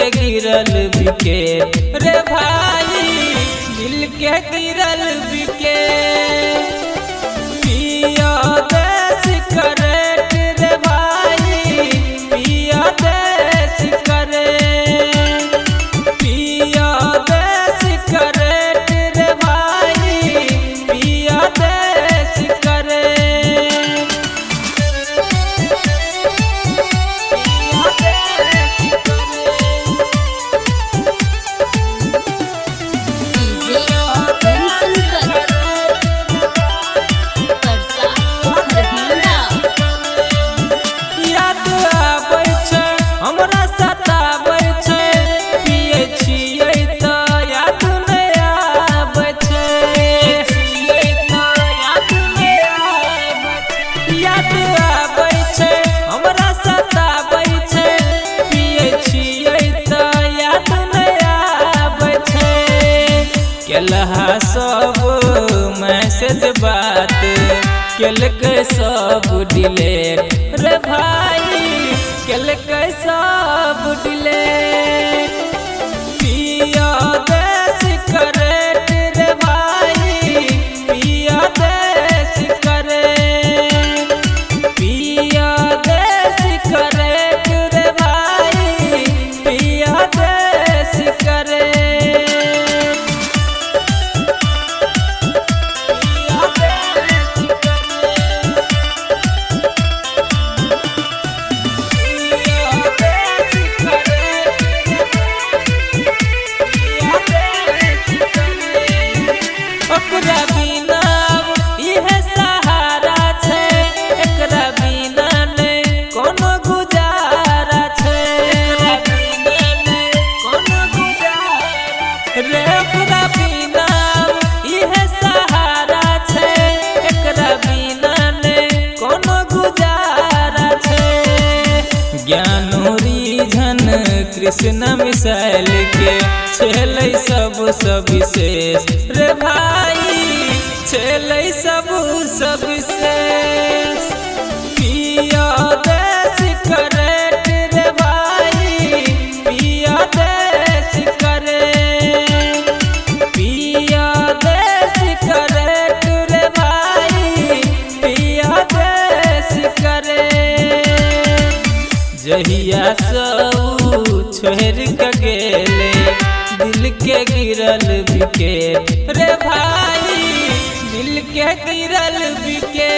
के गिरल बिके रे भाई, दिल के गिरल बिके। पिया देश करेट रे भाई, पिया देश करे, पिया देश करेट रे भाई, पिया देश करे। हमरा सताबै छै, पियै छियै तऽ याद नै आबै छै, याद आबै छै। हमरा सताबै छै, पियै छियै तऽ याद नै आबै छै। केलहा सब मैसेज बात केलकै सब डिलीट रे भाई, केलकै सब डिलीट। पिया देश करेट रे भाई, पिया देश करे, पिया देश करेट रे भाई, पिया देश करे। ओकरा बिना इहे सहारा छै, एकरा बिना नै कोनो गुजारा छै, कोनो गुजारा रे। ओकरा बिना इहे सहारा छै, एकरा बिना नै कोनो गुजारा छै। ज्ञानो रीझन कृष्ण मिसाइल के छेलै सब विशेष रे भाई, छेलै सब विशेष। पिया देश करेट रे भाई, पिया देश करे, पिया देश करेट रे भाई, पिया देश करे। जहिया सब छोड़ के गेले, दिल के गिरल बिके रे भाई, दिल के गिरल बिके।